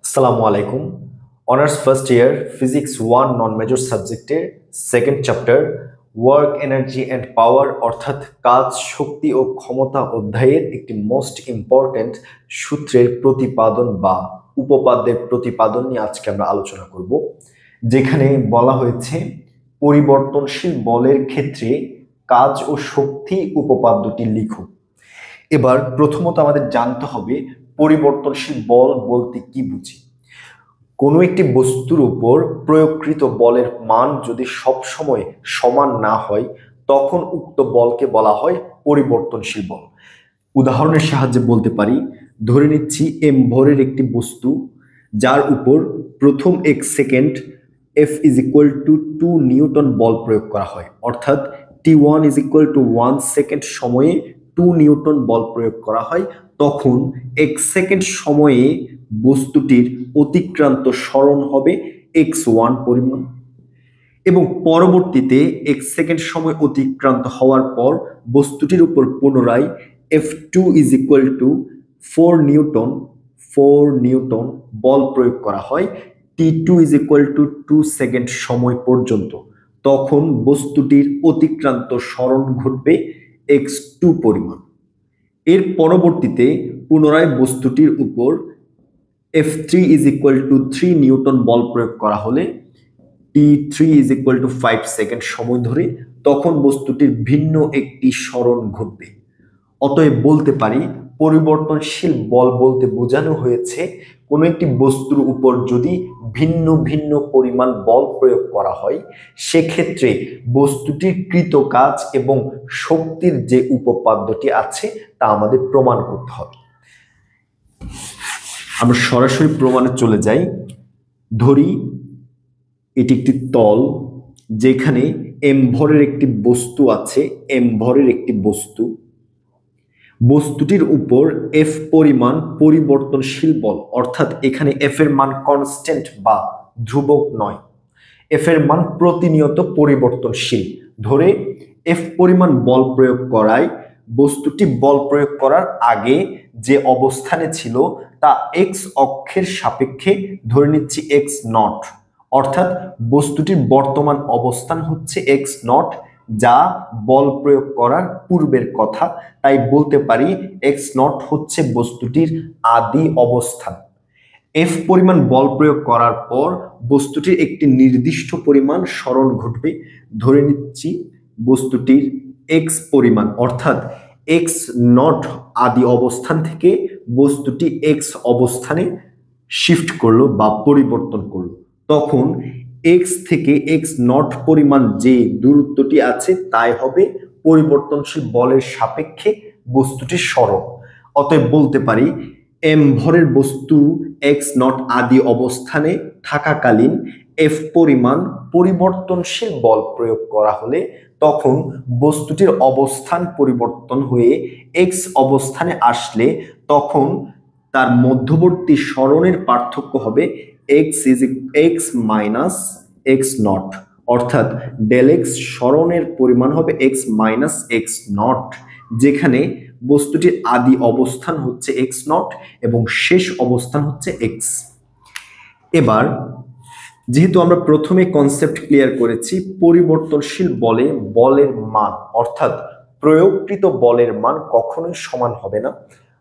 আসসালামু আলাইকুম। Honours first year physics 1 non major সাবজেক্টের second chapter work energy and power অর্থাৎ কাজ শক্তি ও ক্ষমতা অধ্যায়ের একটি মোস্ট ইম্পর্ট্যান্ট সূত্রের প্রতিপাদন বা উপপাদ্যের প্রতিপাদন নিয়ে আজকে আমরা আলোচনা করব, যেখানে বলা হয়েছে পরিবর্তনশীল বলের ক্ষেত্রে কাজ ও শক্তি উপপাদ্যটি লিখো। এবার প্রথমত আমাদের জানতে হবে পরিবর্তনশীল বল বলতে কি বুঝি। কোনো একটি বস্তুর উপর প্রয়োগকৃত বলের মান যদি সবসময় সমান না হয় তখন উক্ত বলকে বলা হয় পরিবর্তনশীল বল। উদাহরণের সাহায্যে বলতে পারি, ধরে নিচ্ছি এম ভরের একটি বস্তু যার উপর প্রথম 1 second F is equal to 2 newton বল প্রয়োগ করা হয়, অর্থাৎ T1 is equal two 1 second সময়ে 2 নিউটন বল প্রয়োগ করা হয়। তখন 1 সেকেন্ড সময়ে বস্তুটির অতিক্রান্ত সরণ হবে x1 পরিমাণ এবং পরবর্তীতে 1 সেকেন্ড সময় অতিক্রান্ত হওয়ার পর বস্তুটির উপর পুনরায় F2 is equal to 4 newton বল প্রয়োগ করা হয় T2 is equal to 2 second সময় পর্যন্ত। তখন বস্তুটির অতিক্রান্ত সরণ ঘটবে x2 পরিমাণ। এর পরবর্তীতে পুনরায় বস্তুটির উপর F3 is equal to 3 newton বল প্রয়োগ করা হলে T3 is equal two 5 second সময় ধরে তখন বস্তুটির ভিন্ন একটি সরণ ঘটবে। অতএব বলতে পারি পরিবর্তনশীল বল বলতে বোঝানো হয়েছে কোনো একটি বস্তুর উপর যদি ভিন্ন ভিন্ন পরিমাণ বল প্রয়োগ করা হয় সেক্ষেত্রে বস্তুটির কৃত কাজ এবং শক্তির যে উপপাদ্যটি আছে তা আমাদের প্রমাণ করতে হবে। আমরা সরাসরি প্রমাণে চলে যাই। ধরি এটি একটি তল যেখানে এম ভরের একটি বস্তু আছে, এম ভরের একটি বস্তুটির উপর এফ পরিমাণ পরিবর্তনশীল বল, অর্থাৎ এখানে এফ এর মান কনস্ট্যান্ট বা ধ্রুবক নয়, এফ এর মান প্রতিনিয়ত পরিবর্তনশীল ধরে এফ পরিমাণ বল প্রয়োগ করায় বস্তুটি বল প্রয়োগ করার আগে যে অবস্থানে ছিল তা এক্স অক্ষের সাপেক্ষে ধরে নিচ্ছি এক্স নট, অর্থাৎ বস্তুটির বর্তমান অবস্থান হচ্ছে এক্স নট, যা বল প্রয়োগ করার পূর্বের কথা। তাই বলতে পারি এক্স নট হচ্ছে বস্তুটির আদি অবস্থান। এফ পরিমাণ বল প্রয়োগ করার পর বস্তুটির একটি নির্দিষ্ট পরিমাণ সরণ ঘটবে, ধরে নিচ্ছি বস্তুটির এক্স পরিমাণ, অর্থাৎ এক্স নট আদি অবস্থান থেকে বস্তুটি এক্স অবস্থানে শিফট করলো বা পরিবর্তন করলো। তখন এক্স থেকে এক্স নট পরিমাণ যে দূরত্বটি আছে তাই হবে পরিবর্তনশীল বলের সাপেক্ষে বস্তুটির সরণ। অতএব বলতে পারি এম ভরের বস্তু এক্স নট আদি অবস্থানে থাকাকালীন এফ পরিমাণ পরিবর্তনশীল বল প্রয়োগ করা হলে তখন বস্তুটির অবস্থান পরিবর্তন হয়ে এক্স অবস্থানে আসলে তখন তার মধ্যবর্তী সরণের পার্থক্য হবে এক্স মাইনাস এক্স নট, অর্থাৎ ডেল এক্স সরণের পরিমাণ হবে এক্স মাইনাস এক্স নট, যেখানে বস্তুটির আদি অবস্থান হচ্ছে এক্স নট এবং শেষ অবস্থান হচ্ছে এক্স। এবার যেহেতু আমরা প্রথমে কনসেপ্ট ক্লিয়ার করেছি পরিবর্তনশীল বলে বলের মান অর্থাৎ প্রয়োগকৃত বলের মান কখনোই সমান হবে না,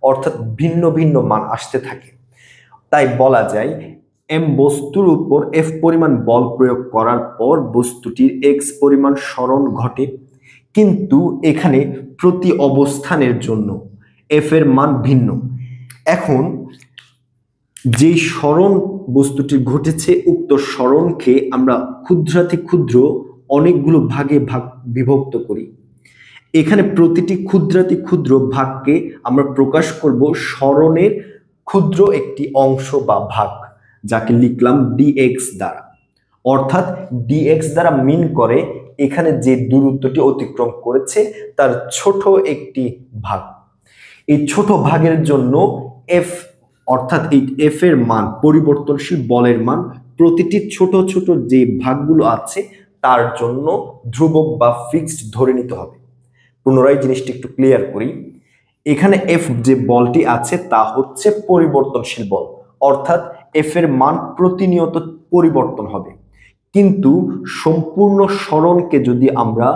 অর্থাৎ ভিন্ন ভিন্ন মান আসতে থাকে। তাই বলা যায় এম বস্তুর উপর এফ পরিমাণ বল প্রয়োগ করার পর বস্তুটির এক্স পরিমাণ সরণ ঘটে, কিন্তু এখানে প্রতি অবস্থানের জন্য এফ এর মান ভিন্ন। এখন যে সরণ বস্তুটির ঘটেছে উক্ত সরণকে আমরা ক্ষুদ্রাতি ক্ষুদ্র অনেকগুলো ভাগে বিভক্ত করি। এখানে প্রতিটি ক্ষুদ্রাতি ক্ষুদ্র ভাগকে আমরা প্রকাশ করব সরণের ক্ষুদ্র একটি অংশ বা ভাগ, যাকে লিখলাম ডিএক্স দ্বারা, অর্থাৎ ডিএক্স দ্বারা মিন করে এখানে যে দূরত্বটি অতিক্রম করেছে তার ছোট একটি ভাগ। এই ছোট ভাগের জন্য এফ অর্থাৎ এই এফ এর মান পরিবর্তনশীল বলের মান প্রতিটি ছোট ছোট যে ভাগগুলো আছে তার জন্য ধ্রুবক বা ফিক্সড ধরে নিতে হবে। পুনরায় জিনিসটি একটু ক্লিয়ার করি। এখানে এফ যে বলটি আছে তা হচ্ছে পরিবর্তনশীল বল, অর্থাৎ এফ এর মান প্রতিনিয়ত পরিবর্তন হবে। কিন্তু সম্পূর্ণ সরণকে যদি আমরা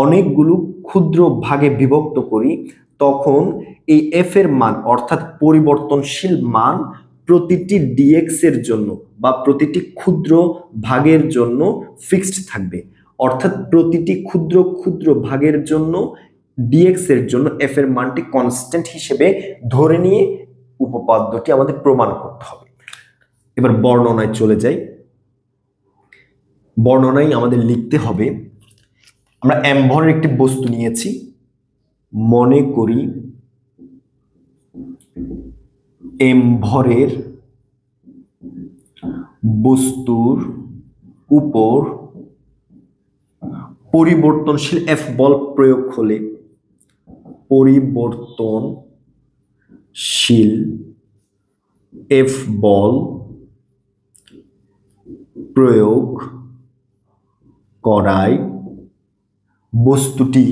অনেকগুলো ক্ষুদ্র ভাগে বিভক্ত করি, তখন এই এফ এর মান অর্থাৎ পরিবর্তনশীল মান প্রতিটি ডিএক্স এর জন্য বা প্রতিটি ক্ষুদ্র ভাগের জন্য ফিক্সড থাকবে। অর্থাৎ প্রতিটি ক্ষুদ্র ক্ষুদ্র ভাগের জন্য ডিএক্স এর জন্য এফ এর মানটি কনস্ট্যান্ট হিসেবে ধরে নিয়ে উপপাদ্যটি আমাদের প্রমাণ করতে হবে। এবার বর্ণনায় চলে যাই। বর্ণনায় আমাদের লিখতে হবে, আমরা এম ভরের একটি বস্তু নিয়েছি, মনে করি এম ভরের বস্তুর উপর পরিবর্তনশীল এফ বল প্রয়োগ হলে পরিবর্তনশীল এফ বল প্রয়োগ করায় বস্তুটি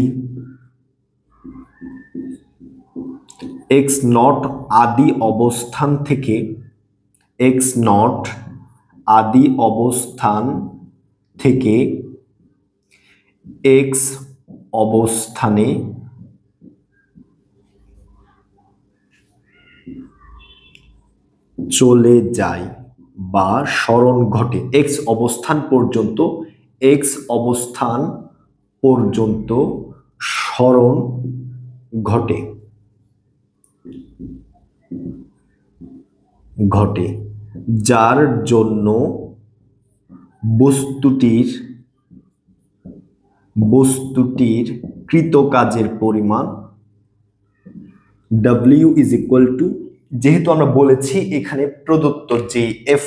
এক্স নট আদি অবস্থান থেকে এক্স নট আদি অবস্থান থেকে এক্স অবস্থানে চলে যায় বা সরণ ঘটে। এক্স অবস্থান পর্যন্ত সরণ ঘটে যার জন্য বস্তুটির কৃত কাজের পরিমাণ W ইজ ইকুয়াল টু, যেহেতু আমরা বলেছি এখানে প্রদত্ত যে এফ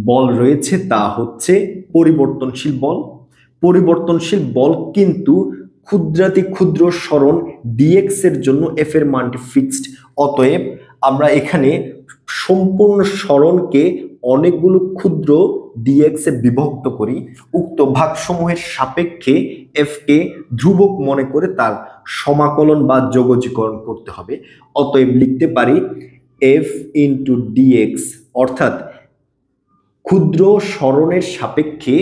বল রয়েছে তা হচ্ছে পরিবর্তনশীল বল। পরিবর্তনশীল বল কিন্তু ক্ষুদ্রাতি ক্ষুদ্র সরণ ডিএক্স এর জন্য এফ এর মানটি ফিক্সড। অতএব আমরা এখানে সম্পূর্ণ সরণকে অনেকগুলো ক্ষুদ্র ডিএক্স এ বিভক্ত করি, উক্ত ভাগসমূহের সাপেক্ষে এফ কে ধ্রুবক মনে করে তার সমাকলন বা যোগজীকরণ করতে হবে। অতএব লিখতে পারি এফ ইন্টু ডিএক্স, অর্থাৎ ক্ষুদ্র সরণের সাপেক্ষে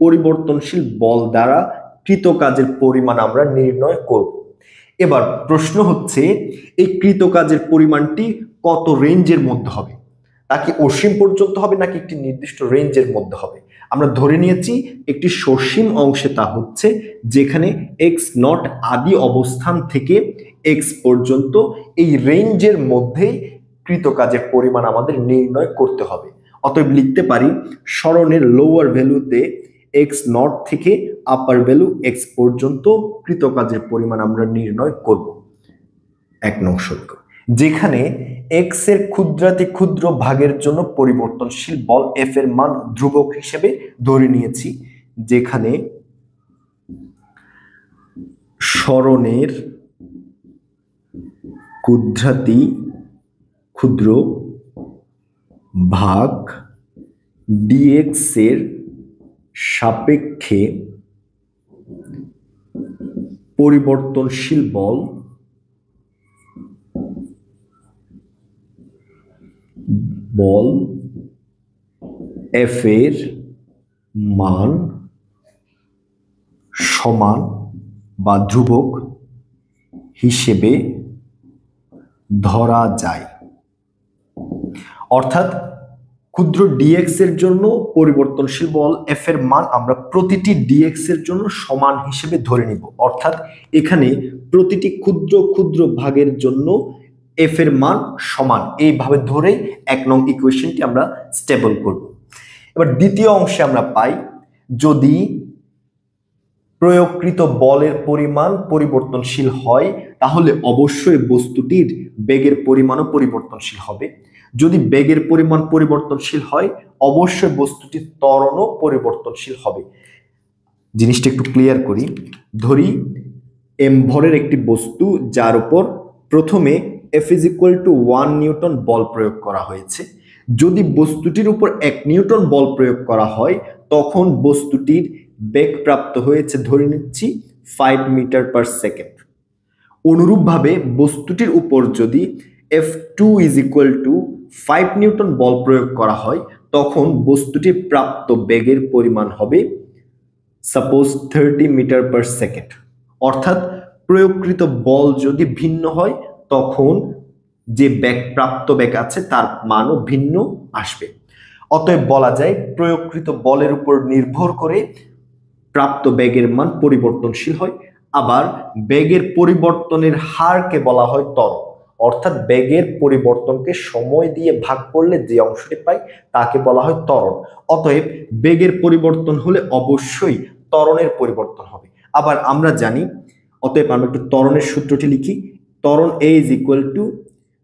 পরিবর্তনশীল বল দ্বারা কৃত কাজের পরিমাণ আমরা নির্ণয় করব। এবার প্রশ্ন হচ্ছে এই কৃত কাজের পরিমাণটি কত রেঞ্জের মধ্যে হবে, তা কি অসীম পর্যন্ত হবে নাকি একটি নির্দিষ্ট রেঞ্জের মধ্যে হবে? আমরা ধরে নিয়েছি একটি সসীম অংশে, তা হচ্ছে যেখানে এক্স নট আদি অবস্থান থেকে এক্স পর্যন্ত এই রেঞ্জের মধ্যেই কৃত কাজের পরিমাণ আমাদের নির্ণয় করতে হবে। অতএব লিখতে পারি সরণের লোয়ার ভ্যালুতে এক্স নট থেকে আপার ভ্যালু এক্স পর্যন্ত কৃত কাজের পরিমাণ আমরা নির্ণয় করব। 1 নং সমীকরণ, যেখানে এক্স এর ক্ষুদ্রাতি ক্ষুদ্র ভাগের জন্য পরিবর্তনশীল বল এফ এর মান ধ্রুবক হিসেবে ধরে নিয়েছি, যেখানে সরণের ক্ষুদ্রাতি ক্ষুদ্র ভাগ ডিএক্স এর সাপেক্ষে পরিবর্তনশীল বল এফ এর মান সমান বা ধ্রুবক হিসেবে ধরা যায়। অর্থাৎ ক্ষুদ্র ডিএক্স এর জন্য পরিবর্তনশীল বল এফ এর মান আমরা প্রতিটি ডিএক্স এর জন্য সমান হিসেবে ধরে নিব। অর্থাৎ এখানে প্রতিটি ক্ষুদ্র ক্ষুদ্র ভাগের জন্য এফ এর মান সমান, এইভাবে ধরে 1 নং ইকুয়েশনটি আমরা স্টেবল করব। এবার দ্বিতীয় অংশে আমরা পাই যদি প্রয়োগকৃত বলের পরিমাণ পরিবর্তনশীল হয় তাহলে অবশ্যই বস্তুটির বেগের পরিমাণও পরিবর্তনশীল হবে। যদি বেগের পরিমাণ পরিবর্তনশীল হয় অবশ্যই বস্তুটির ত্বরণও পরিবর্তনশীল হবে। জিনিসটা একটু ক্লিয়ার করি। ধরি এম ভরের একটি বস্তু যার উপর প্রথমে F is equal to 1 Newton বল প্রয়োগ করা হয়েছে। যদি বস্তুটির উপর 1 নিউটন বল প্রয়োগ করা হয় তখন বস্তুটির বেগ প্রাপ্ত হয়েছে ধরে নিচ্ছি 5 মিটার পার সেকেন্ড। অনুরূপভাবে বস্তুটির উপর যদি F2 is equal to 5 Newton বল প্রয়োগ করা হয় তখন বস্তুটির প্রাপ্ত বেগের পরিমাণ হবে সাপোজ 30 মিটার পার সেকেন্ড। অর্থাৎ প্রয়োগকৃত বল যদি ভিন্ন হয় তখন যে প্রাপ্ত বেগ আছে তার মানও ভিন্ন আসবে। অতএব বলা যায় প্রয়োগকৃত বলের উপর নির্ভর করে প্রাপ্ত বেগের মান পরিবর্তনশীল হয়। আবার বেগের পরিবর্তনের হারকে বলা হয় ত্বরণ। অর্থাৎ বেগের পরিবর্তনকে সময় দিয়ে ভাগ করলে যে অংশটি পাই তাকে বলা হয় ত্বরণ। অতএব বেগের পরিবর্তন হলে অবশ্যই ত্বরণের পরিবর্তন হবে। আবার আমরা জানি, অতএব আমরা একটু ত্বরণের সূত্রটি লিখি। ত্বরণ A is equal to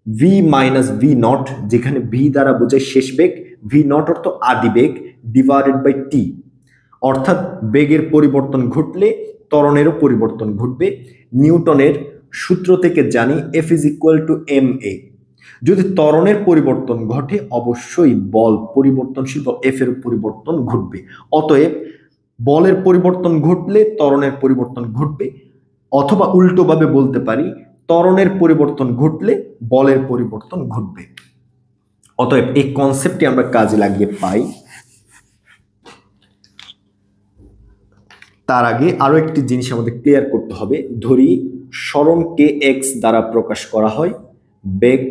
v minus v not, যেখানে ভি দ্বারা বোঝায় শেষ বেগ, ভি নট অর্থ আদি বেগ, ডিভাইডেড বাই টি। অর্থাৎ বেগের পরিবর্তন ঘটলে ত্বরণেরও পরিবর্তন ঘটবে। নিউটনের সূত্র থেকে জানি F is equal to M A. যদি ত্বরণের পরিবর্তন ঘটে অবশ্যই বল পরিবর্তনশীল বা এফ এর পরিবর্তন ঘটবে। অতএব বলের পরিবর্তন ঘটলে ত্বরণের পরিবর্তন ঘটবে, অথবা উল্টোভাবে বলতে পারি ত্বরণের পরিবর্তন ঘটলে বলের পরিবর্তন ঘটবে। অতএব এই কনসেপ্টটি আমরা কাজে লাগিয়ে পাই। তার আগে আরো একটি জিনিস আমাদের ক্লিয়ার করতে হবে। ধরি সরণকে এক্স দ্বারা প্রকাশ করা হয়, বেগ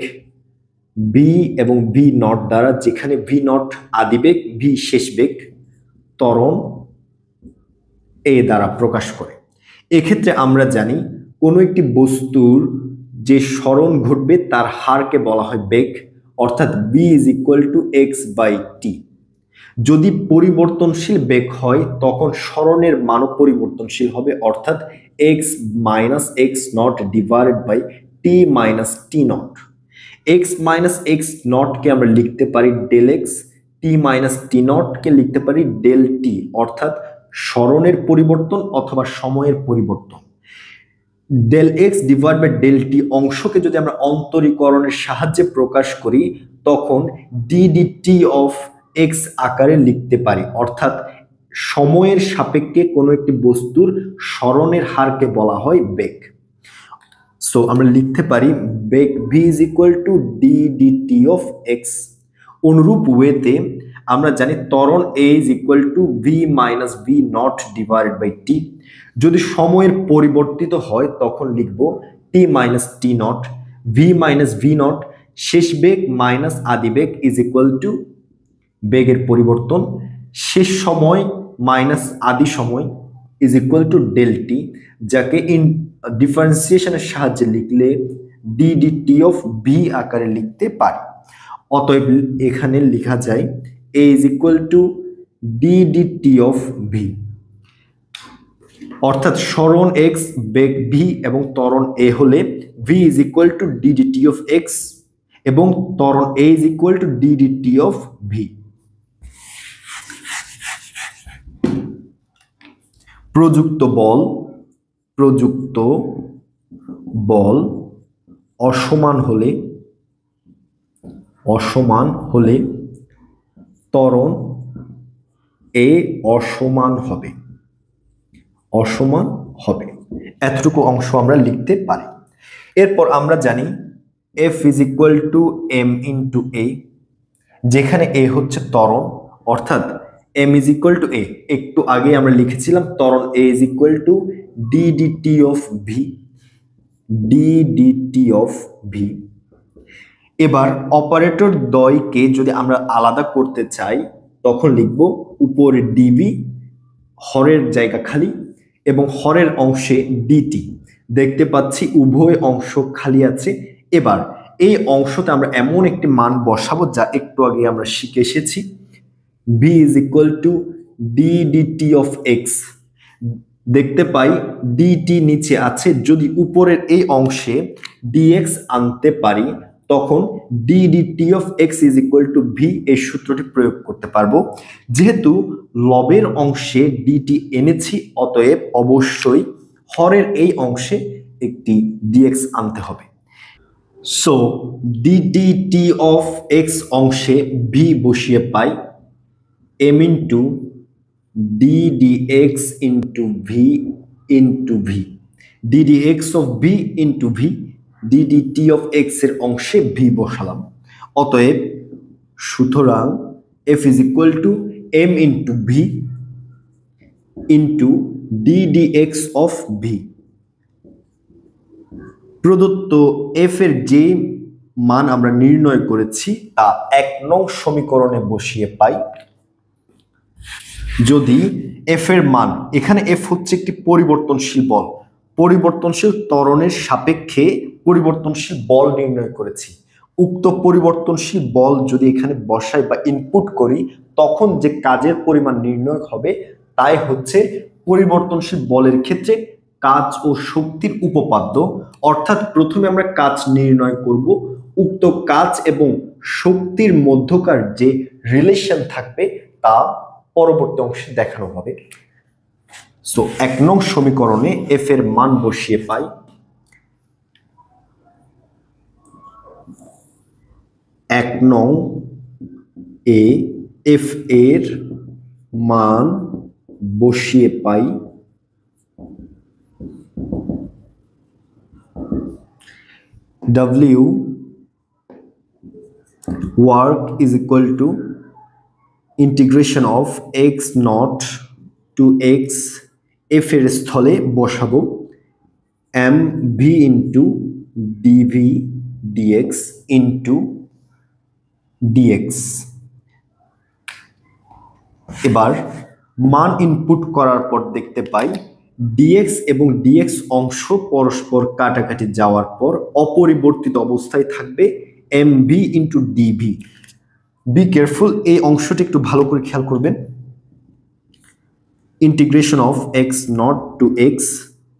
বি এবং ভি নট দ্বারা, যেখানে ভি নট আদি বেগ, ভি শেষ বেগ, ত্বরণ এ দ্বারা প্রকাশ করে। এক্ষেত্রে আমরা জানি কোনো একটি বস্তুর যে সরণ ঘটবে তার হারকে বলা হয় বেগ, অর্থাৎ v is equal to x by t. যদি পরিবর্তনশীল বেগ হয় তখন সরণের মানও পরিবর্তনশীল হবে, অর্থাৎ x minus x naught divided by t minus t naught. X minus x নটকে আমরা লিখতে পারি del x, t minus t নটকে লিখতে পারি ডেল টি, অর্থাৎ সরণের পরিবর্তন অথবা সময়ের পরিবর্তন। Del x divide by del t অংশকে যদি আমরা অন্তরীকরণের সাহায্যে প্রকাশ করি তখন d d t of x আকারে লিখতে পারি, অর্থাৎ সময়ের সাপেক্ষে কোনো একটি বস্তুর সরণের হারকে বলা হয় বেগ। সো আমরা লিখতে পারি বেগ v is equal to d d t of x. অনুরূপ ওয়েতে আমরা জানি ত্বরণ a is equal to v minus v naught divided by t. যদি সময়ের পরিবর্তিত হয় তখন লিখব t minus t naught, v minus v naught শেষ বেগ মাইনাস আদি বেগ ইজ ইকুয়াল টু বেগের পরিবর্তন, শেষ সময় মাইনাস আদি সময় is equal to del t, যাকে ডিফারেন্সিয়েশনের সাহায্যে লিখলে d d t of v আকারে লিখতে পারি। অতএব এখানে লেখা যায় a is equal to d d t of v, অর্থাৎ সরণ এক্স বেগ ভি এবং ত্বরণ এ হলে v is equal to d d t of x এবং ত্বরণ a is equal to d d t of v. প্রযুক্ত বল অসমান হলে ত্বরণ এ অসমান হবে। এতটুকু অংশ আমরা লিখতে পারি। এরপর আমরা জানি F is equal to m into a, যেখানে এ হচ্ছে ত্বরণ, অর্থাৎ m is equal to a. একটু আগে আমরা লিখেছিলাম ত্বরণ a is equal to d d t of v, d d t of v. এবার অপারেটর দ্বয়কে যদি আমরা আলাদা করতে চাই তখন লিখব উপরে ডিবি, হরের জায়গা খালি, এবং হরের অংশে ডিটি। দেখতে পাচ্ছি উভয় অংশ খালি আছে। এবার এই অংশতে আমরা এমন একটি মান বসাবো যা একটু আগে আমরা শিখে এসেছি, v is equal to d d t of x. দেখতে পাই ডিটি নিচে আছে, যদি উপরের এই অংশে ডিএক্স আনতে পারি তখন d d t of x is equal to V, এই সূত্রটি প্রয়োগ করতে পারবো। যেহেতু লবের অংশে ডিটি এনেছি অতএব অবশ্যই হরের এই অংশে একটি ডিএক্স আনতে হবে। So d d t of x অংশে ভি বসিয়ে পাই m into d d x into v into v, d d x of v into v, d d t of x এর অংশে ভি বসালাম। অতএব সুতরাং f is equal to m into v into d dx of v. প্রদত্ত f এর যে মান আমরা নির্ণয় করেছি তা 1 নং সমীকরণে বসিয়ে পাই। যদি f এর মান, এখানে f হচ্ছে একটি পরিবর্তনশীল বল, পরিবর্তনশীল ত্বরণের সাপেক্ষে পরিবর্তনশীল বল নির্ণয় করেছি। উক্ত পরিবর্তনশীল বল যদি এখানে বসাই বা ইনপুট করি তখন যে কাজের পরিমাণ নির্ণয় হবে তাই হচ্ছে পরিবর্তনশীল বলের ক্ষেত্রে কাজ ও শক্তির উপপাদ্য। অর্থাৎ প্রথমে আমরা কাজ নির্ণয় করব, উক্ত কাজ এবং শক্তির মধ্যকার যে রিলেশন থাকবে তা পরবর্তী অংশে দেখানো হবে। সো 1 নং সমীকরণে f এর মান বসিয়ে পাই 1 নং এ f এর মান বসিয়ে পাই w work is equal to integration of x naught to x, f এর স্থলে বসাবো m v into dv dx into dx। এবার মান ইনপুট করার পর দেখতে পাই dx এবং dx অংশ পরস্পর কাটাকাটি যাওয়ার পর অপরিবর্তিত অবস্থায় থাকবে mv into dv। Be careful, এই অংশটি একটু ভালো করে খেয়াল করবেন। Integration of x naught to x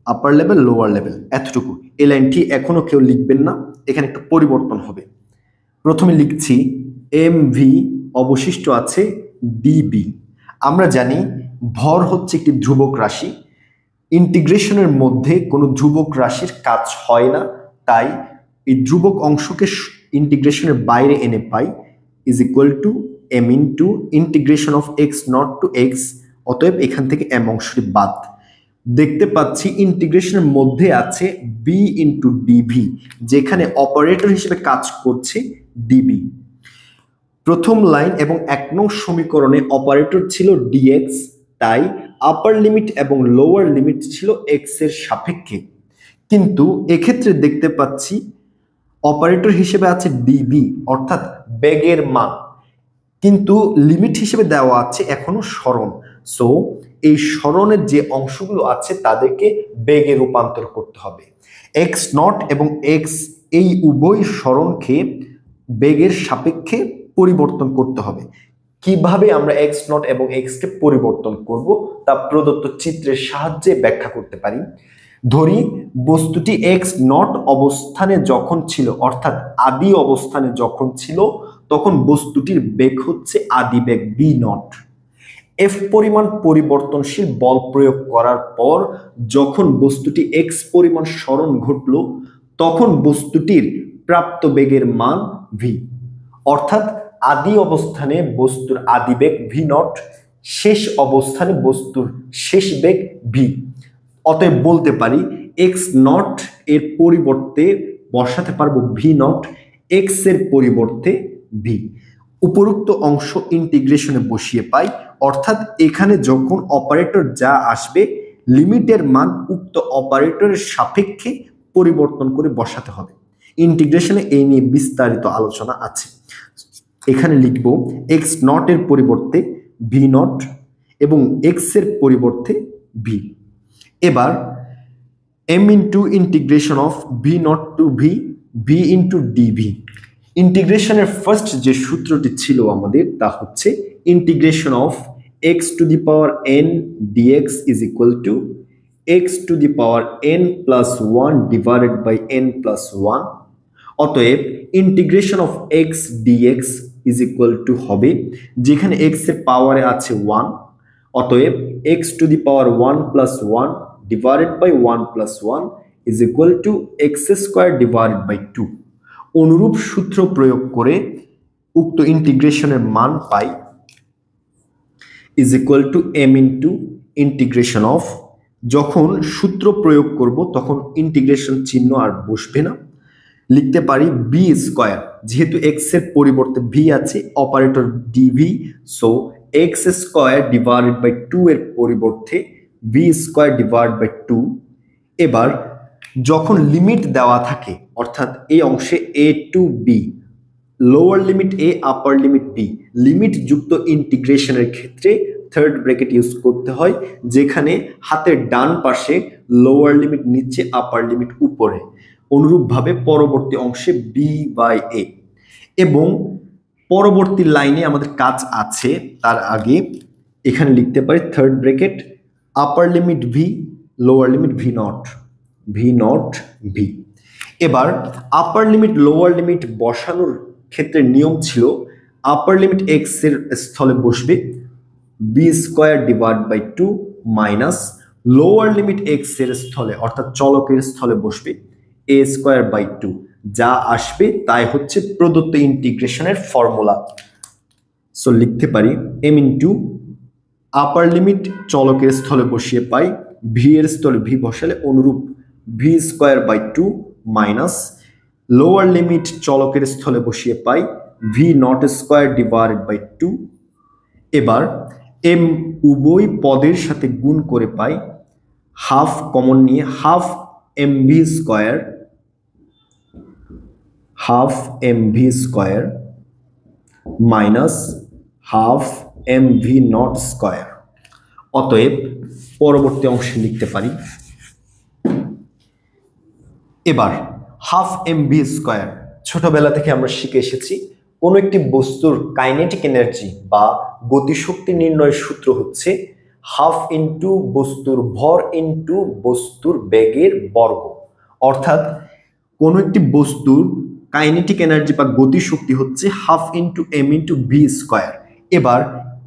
upper level lower level, এতটুকু। এই লাইনটি এখনো কেউ লিখবেন না, এখানে একটু পরিবর্তন হবে। প্রথমে লিখছি এম ভি, অবশিষ্ট আছে ডিবি। আমরা জানি ভর হচ্ছে একটি ধ্রুবক রাশি, ইন্টিগ্রেশনের মধ্যে কোনো ধ্রুবক রাশির কাজ হয় না, তাই এই ধ্রুবক অংশকে ইন্টিগ্রেশনের বাইরে এনে পাই is equal to m into integration of x naught to x। অতএব এখান থেকে m অংশটি বাদ। দেখতে পাচ্ছি ইন্টিগ্রেশনের মধ্যে আছে b into dv, যেখানে অপারেটর হিসেবে কাজ করছে db। প্রথম লাইন এবং 1 নং সমীকরণে অপারেটর ছিল dx, তাই আপার লিমিট এবং লোয়ার লিমিট ছিল x এর সাপেক্ষে। কিন্তু এক্ষেত্রে দেখতে পাচ্ছি অপারেটর হিসেবে আছে ডিবি অর্থাৎ বেগের মান, কিন্তু লিমিট হিসেবে দেওয়া আছে এখনো সরণ। সো এই সরণের যে অংশগুলো আছে তাদেরকে বেগে রূপান্তর করতে হবে। এক্স নট এবং এক্স এই উভয় সরণকে বেগের সাপেক্ষে পরিবর্তন করতে হবে। কিভাবে আমরা এক্স নট এবং এক্স কে পরিবর্তন করব তা প্রদত্ত চিত্রের সাহায্যে ব্যাখ্যা করতে পারি। ধরি বস্তুটি এক্স নট অবস্থানে যখন ছিল, অর্থাৎ আদি অবস্থানে যখন ছিল, তখন বস্তুটির বেগ হচ্ছে আদি বেগ বি নট। এফ পরিমাণ পরিবর্তনশীল বল প্রয়োগ করার পর যখন বস্তুটি এক্স পরিমাণ সরণ ঘটল তখন বস্তুটির প্রাপ্ত বেগের মান ভি, অর্থাৎ আদি অবস্থানে বস্তুর আদি বেগ ভি নট, শেষ অবস্থানে বস্তুর শেষ বেগ ভি। অতএব বলতে পারি এক্স নট এর পরিবর্তে বসাতে পারবো ভি নট, এক্স এর পরিবর্তে ভি। উপরোক্ত অংশ ইন্টিগ্রেশনে বসিয়ে পাই, অর্থাৎ এখানে যখন অপারেটর যা আসবে লিমিটের মান উক্ত অপারেটরের সাপেক্ষে পরিবর্তন করে বসাতে হবে। ইন্টিগ্রেশনে এই নিয়ে বিস্তারিত আলোচনা আছে। এখানে লিখব এক্স নট এর পরিবর্তে ভি নট এবং এক্স এর পরিবর্তে ভি। এবার m into integration of v naught to v, v into dv. ইন্টিগ্রেশনের ফার্স্ট যে সূত্রটি ছিল আমাদের তা হচ্ছে integration of x to the power n dx is equal to x to the power n plus one divided by n plus one. অতএব integration of x dx is equal to হবে, যেখানে x এর পাওয়ারে আছে one, অতএব x to the power one plus one divided by 1 plus 1 is equal to x square divided by 2। অনুরূপ সূত্র প্রয়োগ করে উক্ত ইন্টিগ্রেশনের মান পাই is equal to m into integration of, যখন সূত্র প্রয়োগ করব তখন ইন্টিগ্রেশন চিহ্ন আর বসবে না, লিখতে পারি বি স্কোয়ার, যেহেতু এক্স এর পরিবর্তে ভি আছে, operator d v, so x square divided by 2 এর পরিবর্তে ভি স্কোয়ার ডিভাইড বাই 2। এবার যখন লিমিট দেওয়া থাকে, অর্থাৎ এই অংশে এ টু বি, লোয়ার লিমিট এ আপার লিমিট বি, লিমিট যুক্ত ইন্টিগ্রেশনের ক্ষেত্রে থার্ড ব্র্যাকেট ইউজ করতে হয়, যেখানে হাতের ডান পাশে লোয়ার লিমিট নিচে, আপার লিমিট উপরে, অনুরূপভাবে পরবর্তী অংশে বি বাই এ। এবং পরবর্তী লাইনে আমাদের কাজ আছে, তার আগে এখানে লিখতে পারি থার্ড ব্র্যাকেট আপার limit V, lower limit V naught, V naught V. এবার আপার লিমিট লোয়ার লিমিট বসানোর ক্ষেত্রে নিয়ম ছিল, আপার লিমিট এক্স এর স্থলে বসবে v square divide by 2 minus lower limit x এর স্থলে, অর্থাৎ চলকের স্থলে বসবে এ স্কোয়ার বাই 2। যা আসবে তাই হচ্ছে প্রদত্ত ইন্টিগ্রেশনের ফর্মুলা। সো লিখতে পারি এম ইন্টু আপার লিমিট চলকের স্থলে বসিয়ে পাই ভি এর স্থলে ভি বসালে অনুরূপ v square by 2 minus lower limit চলকের স্থলে বসিয়ে পাই v naught square divided by 2। এবার এম উভয় পদের সাথে গুণ করে পাই, হাফ কমন নিয়ে half m v square, half m v square minus half m v naught square. অতএব পরবর্তী অংশে লিখতে পারি, এবার হাফ এম ভি স্কোয়ার, ছোটবেলা থেকে আমরা শিখে এসেছি কোনো একটি বস্তুর কাইনেটিক এনার্জি বা গতিশক্তি নির্ণয়ের সূত্র হচ্ছে হাফ ইন্টু বস্তুর ভর ইন্টু বস্তুর বেগের বর্গ। অর্থাৎ কোনো একটি বস্তুর কাইনেটিক এনার্জি বা গতিশক্তি হচ্ছে half into m into v square. এবার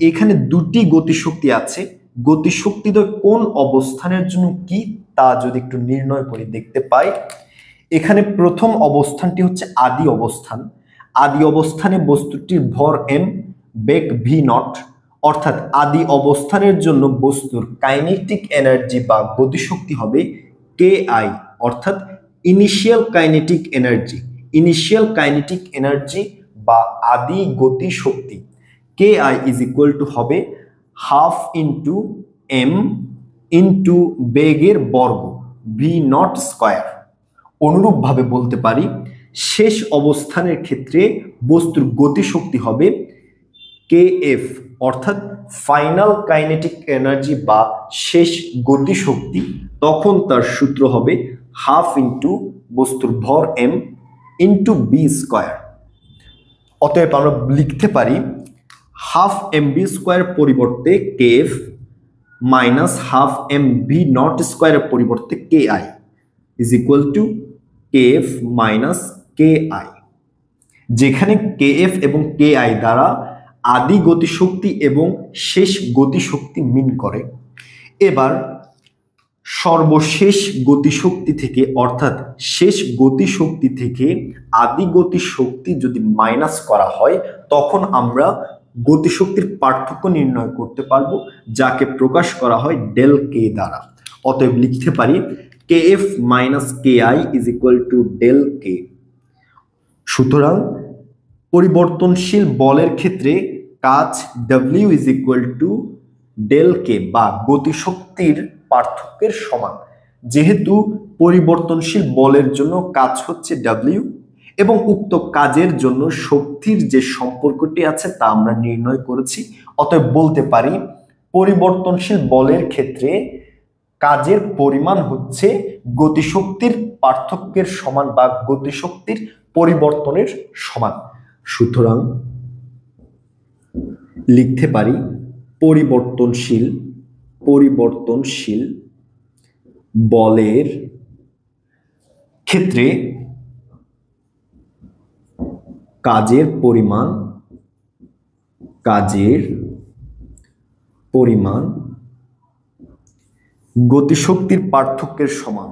এখানে দুটি গতিশক্তি আছে, গতিশক্তিদ্বয় কোন অবস্থানের জন্য কি তা যদি একটু নির্ণয় করে দেখতে পাই, এখানে প্রথম অবস্থানটি হচ্ছে আদি অবস্থান। আদি অবস্থানে বস্তুটির ভর এম, বেগ ভি নট, অর্থাৎ আদি অবস্থানের জন্য বস্তুর কাইনেটিক এনার্জি বা গতিশক্তি হবে কে আই, অর্থাৎ initial kinetic energy. Initial kinetic energy বা আদি গতিশক্তি কে আই ইজ ইকুয়াল টু হবে হাফ ইন্টু এম ইন্টু বেগের বর্গ ভি নট স্কোয়ার। অনুরূপভাবে বলতে পারি শেষ অবস্থানের ক্ষেত্রে বস্তুর গতিশক্তি হবে কে এফ, অর্থাৎ ফাইনাল কাইনেটিক এনার্জি বা শেষ গতিশক্তি, তখন তার সূত্র হবে হাফ ইন্টু বস্তুর ভর এম ইন্টু বি স্কোয়ার। অতএব আমরা লিখতে পারি হাফ এম বি স্কোয়ার পরিবর্তে K F minus half m v naught স্কোয়ারের পরিবর্তে K I is equal to K F minus K I, যেখানে কে এফ এবং কে আই দ্বারা আদি গতিশক্তি এবং শেষ গতিশক্তি মিন করে। এবার সর্বশেষ গতিশক্তি থেকে, অর্থাৎ শেষ গতিশক্তি থেকে আদি গতিশক্তি যদি মাইনাস করা হয়, তখন আমরা গতিশক্তির পার্থক্য নির্ণয় করতে পারবো, যাকে প্রকাশ করা হয় ডেল কে দ্বারা। অতএব লিখতে পারি K F minus K I is equal to del K. সুতরাং পরিবর্তনশীল বলের ক্ষেত্রে কাজ W is equal to del K বা গতিশক্তির পার্থক্যের সমান। যেহেতু পরিবর্তনশীল বলের জন্য কাজ হচ্ছে ডব্লিউ এবং উক্ত কাজের জন্য শক্তির যে সম্পর্কটি আছে তা আমরা নির্ণয় করেছি, অতএব বলতে পারি পরিবর্তনশীল বলের ক্ষেত্রে কাজের পরিমাণ হচ্ছে গতিশক্তির পার্থক্যের সমান বা গতিশক্তির পরিবর্তনের সমান। সুতরাং লিখতে পারি পরিবর্তনশীল বলের ক্ষেত্রে কাজের পরিমাণ গতিশক্তির পার্থক্যের সমান।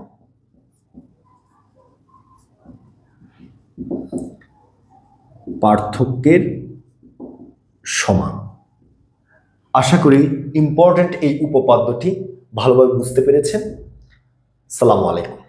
আশা করি ইম্পর্টেন্ট এই উপপাদ্যটি ভালোভাবে বুঝতে পেরেছেন। আসসালামু আলাইকুম।